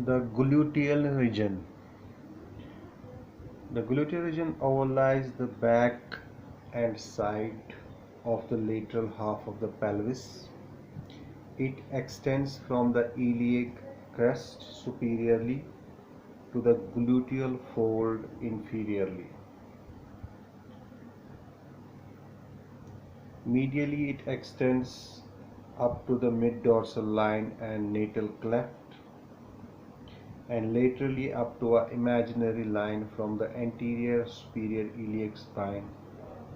The gluteal region. The gluteal region overlies the back and side of the lateral half of the pelvis. It extends from the iliac crest superiorly to the gluteal fold inferiorly. Medially, it extends up to the mid-dorsal line and natal cleft, and laterally up to an imaginary line from the anterior superior iliac spine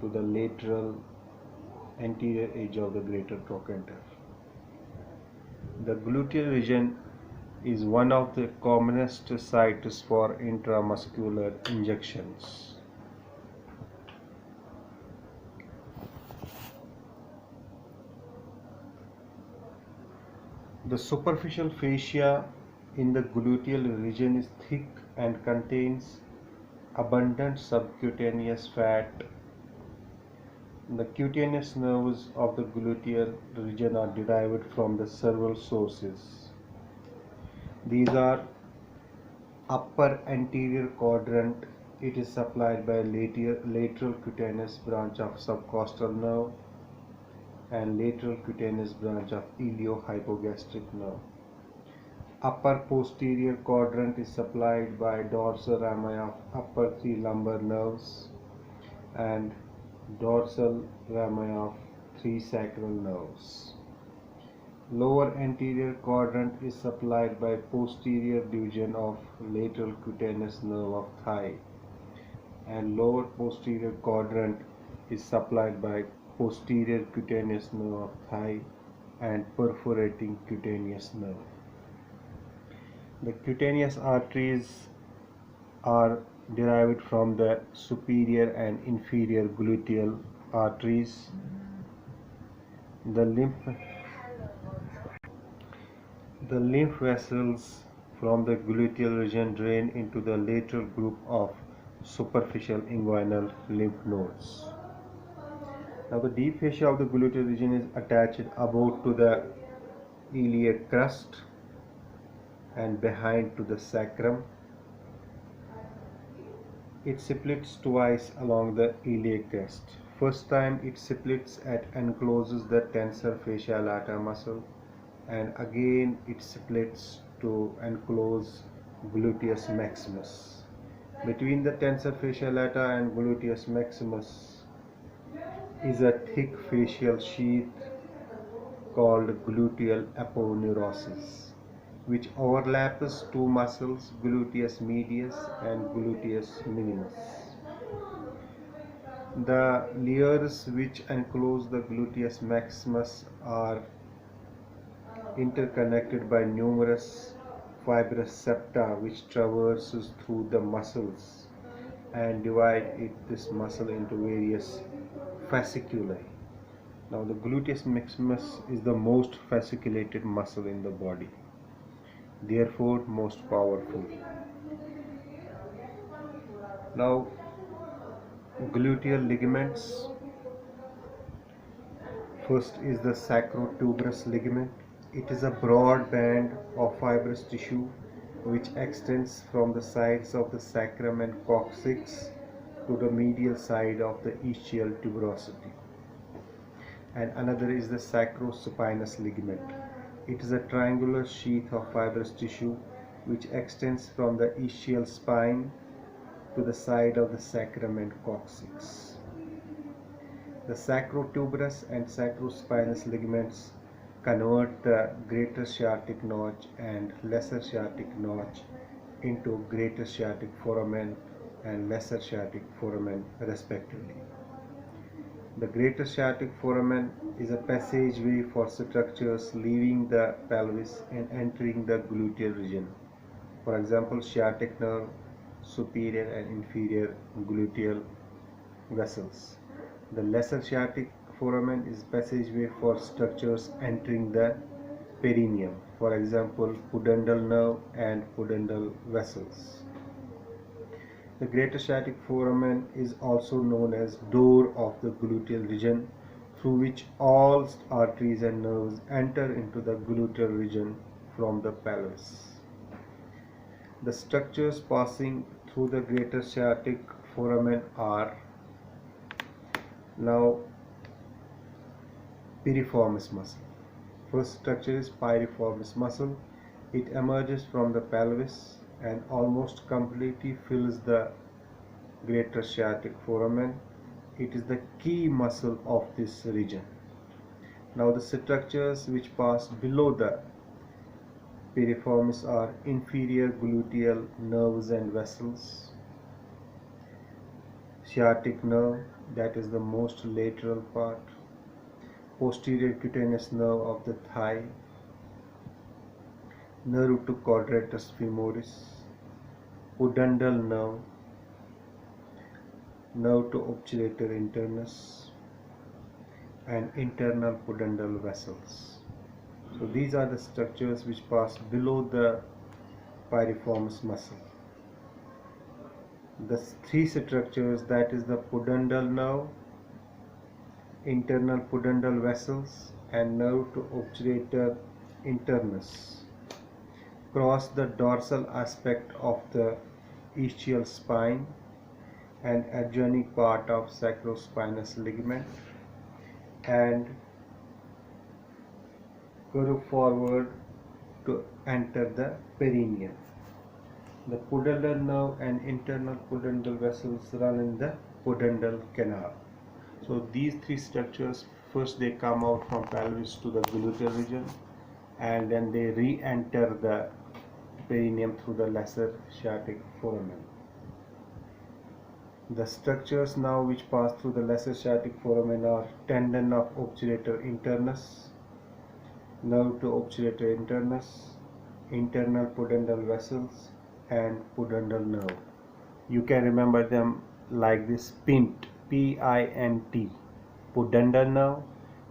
to the lateral anterior edge of the greater trochanter. The gluteal region is one of the commonest sites for intramuscular injections. The superficial fascia in the gluteal region is thick and contains abundant subcutaneous fat. The cutaneous nerves of the gluteal region are derived from the several sources. These are upper anterior quadrant. It is supplied by lateral cutaneous branch of subcostal nerve and lateral cutaneous branch of iliohypogastric nerve. Upper posterior quadrant is supplied by dorsal rami of upper three lumbar nerves and dorsal rami of three sacral nerves. Lower anterior quadrant is supplied by posterior division of lateral cutaneous nerve of thigh, and lower posterior quadrant is supplied by posterior cutaneous nerve of thigh and perforating cutaneous nerve. The cutaneous arteries are derived from the superior and inferior gluteal arteries. The lymph vessels from the gluteal region drain into the lateral group of superficial inguinal lymph nodes. Now the deep fascia of the gluteal region is attached above to the iliac crest and behind to the sacrum. It splits twice along the iliac crest. First time it splits and encloses the tensor fascia lata muscle, and again it splits to enclose gluteus maximus. Between the tensor fascia lata and gluteus maximus is a thick fascial sheath called gluteal aponeurosis, which overlaps two muscles, gluteus medius and gluteus minimus. The layers which enclose the gluteus maximus are interconnected by numerous fibrous septa which traverses through the muscles and divide this muscle into various fasciculi. Now the gluteus maximus is the most fasciculated muscle in the body, therefore most powerful. Now gluteal ligaments. First is the sacrotuberous ligament. It is a broad band of fibrous tissue which extends from the sides of the sacrum and coccyx to the medial side of the ischial tuberosity. And another is the sacrospinous ligament. It is a triangular sheath of fibrous tissue which extends from the ischial spine to the side of the sacrum and coccyx. The sacrotuberous and sacrospinous ligaments convert the greater sciatic notch and lesser sciatic notch into greater sciatic foramen and lesser sciatic foramen respectively. The greater sciatic foramen is a passageway for structures leaving the pelvis and entering the gluteal region. For example, sciatic nerve, superior and inferior gluteal vessels. The lesser sciatic foramen is passageway for structures entering the perineum, for example pudendal nerve and pudendal vessels. The greater sciatic foramen is also known as door of the gluteal region, through which all arteries and nerves enter into the gluteal region from the pelvis. The structures passing through the greater sciatic foramen are now piriformis muscle. First structure is piriformis muscle. It emerges from the pelvis and almost completely fills the greater sciatic foramen. It is the key muscle of this region. Now the structures which pass below the piriformis are inferior gluteal nerves and vessels, sciatic nerve, that is the most lateral part, posterior cutaneous nerve of the thigh, nerve to quadratus femoris, pudendal nerve, nerve to obturator internus, and internal pudendal vessels. So these are the structures which pass below the piriformis muscle. The three structures, that is the pudendal nerve, internal pudendal vessels, and nerve to obturator internus, cross the dorsal aspect of the ischial spine and adjoining part of sacrospinous ligament and curve forward to enter the perineum. The pudendal nerve and internal pudendal vessels run in the pudendal canal. So these three structures, first they come out from pelvis to the gluteal region and then they re-enter the perineum through the lesser sciatic foramen. The structures now which pass through the lesser sciatic foramen are tendon of obturator internus, nerve to obturator internus, internal pudendal vessels, and pudendal nerve. You can remember them like this: PINT, P-I-N-T, pudendal nerve,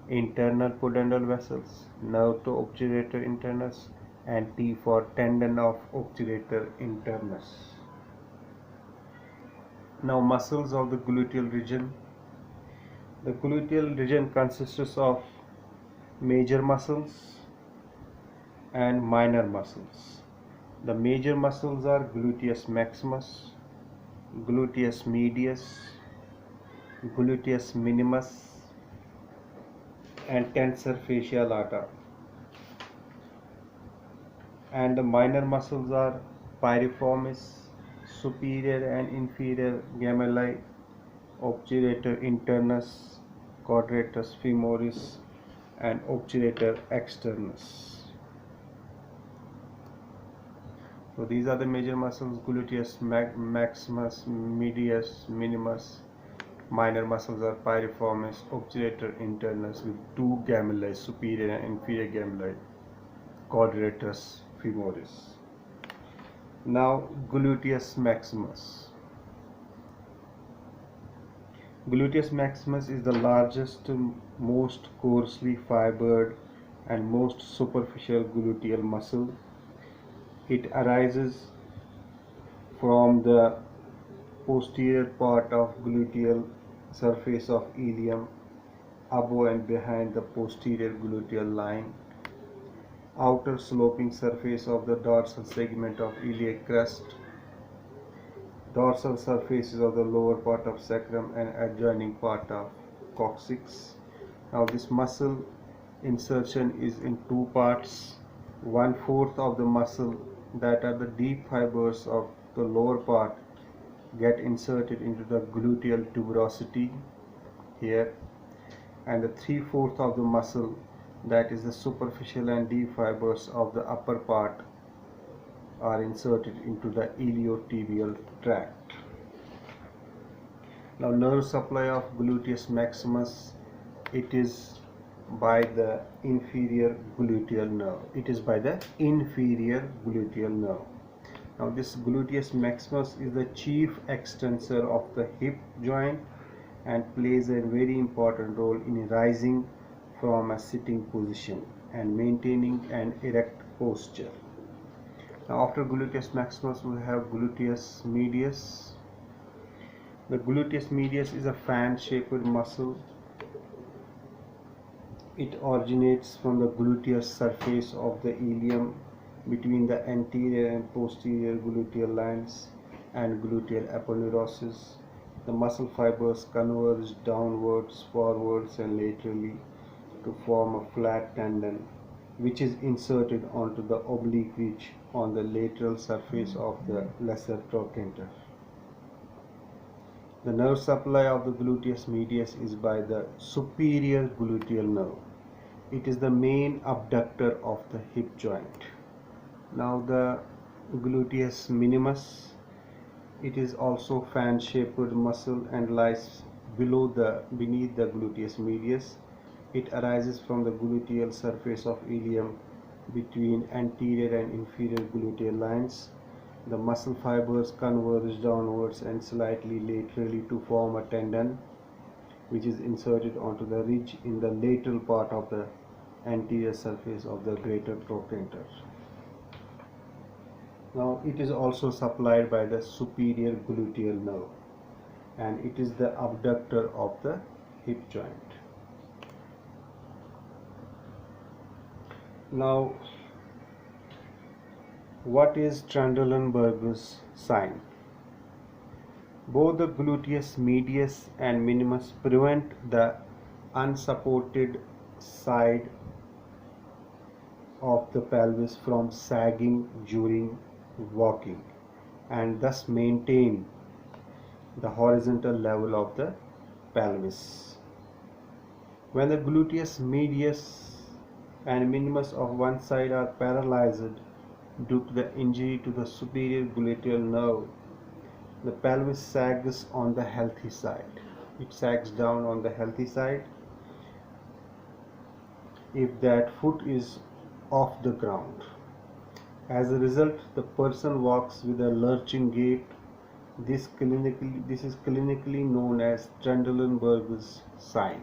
internal pudendal vessels, nerve to obturator internus, and T for tendon of obturator internus. Now muscles of the gluteal region. The gluteal region consists of major muscles and minor muscles. The major muscles are gluteus maximus, gluteus medius, gluteus minimus, and tensor fasciae lata. And the minor muscles are piriformis, superior and inferior gemelli, obturator internus, quadratus femoris, and obturator externus. So these are the major muscles: gluteus maximus, medius, minimus. Minor muscles are piriformis, obturator internus with two gemelli, superior and inferior gemelli, quadratus femoris. Now gluteus maximus. Gluteus maximus is the largest, most coarsely fibered and most superficial gluteal muscle. It arises from the posterior part of gluteal surface of ilium, above and behind the posterior gluteal line, outer sloping surface of the dorsal segment of iliac crest, dorsal surfaces of the lower part of sacrum and adjoining part of coccyx. Now this muscle insertion is in two parts. 1/4 of the muscle, that are the deep fibers of the lower part, get inserted into the gluteal tuberosity here, and the 3/4 of the muscle, that is the superficial and deep fibers of the upper part, are inserted into the iliotibial tract. Now nerve supply of gluteus maximus, it is by the inferior gluteal nerve. It is by the inferior gluteal nerve. Now this gluteus maximus is the chief extensor of the hip joint and plays a very important role in rising from a sitting position and maintaining an erect posture. Now after gluteus maximus we have gluteus medius. The gluteus medius is a fan-shaped muscle. It originates from the gluteus surface of the ilium between the anterior and posterior gluteal lines and gluteal aponeurosis. The muscle fibers converge downwards, forwards, and laterally to form a flat tendon which is inserted onto the oblique ridge on the lateral surface of the lesser trochanter. The nerve supply of the gluteus medius is by the superior gluteal nerve. It is the main abductor of the hip joint. Now the gluteus minimus, it is also fan-shaped muscle and lies beneath the gluteus medius. It arises from the gluteal surface of ilium between anterior and inferior gluteal lines. The muscle fibers converge downwards and slightly laterally to form a tendon which is inserted onto the ridge in the lateral part of the anterior surface of the greater trochanter. Now it is also supplied by the superior gluteal nerve and it is the abductor of the hip joint. Now what is Trendelenburg's sign? Both the gluteus medius and minimus prevent the unsupported side of the pelvis from sagging during walking and thus maintain the horizontal level of the pelvis. When the gluteus medius and minimus of one side are paralyzed due to the injury to the superior gluteal nerve, the pelvis sags on the healthy side. It sags down on the healthy side if that foot is off the ground. As a result, the person walks with a lurching gait. This is clinically known as Trendelenburg's sign.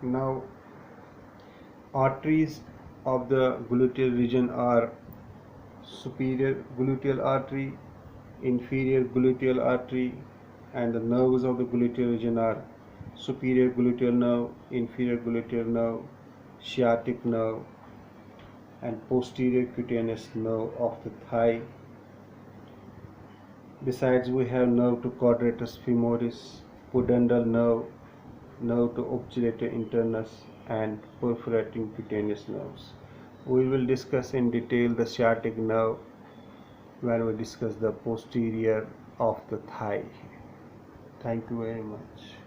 Now, arteries of the gluteal region are superior gluteal artery, inferior gluteal artery, and the nerves of the gluteal region are superior gluteal nerve, inferior gluteal nerve, sciatic nerve, and posterior cutaneous nerve of the thigh. Besides, we have nerve to quadratus femoris, pudendal nerve, nerve to obturator internus, and perforating cutaneous nerves. We will discuss in detail the sciatic nerve when we discuss the posterior of the thigh. Thank you very much.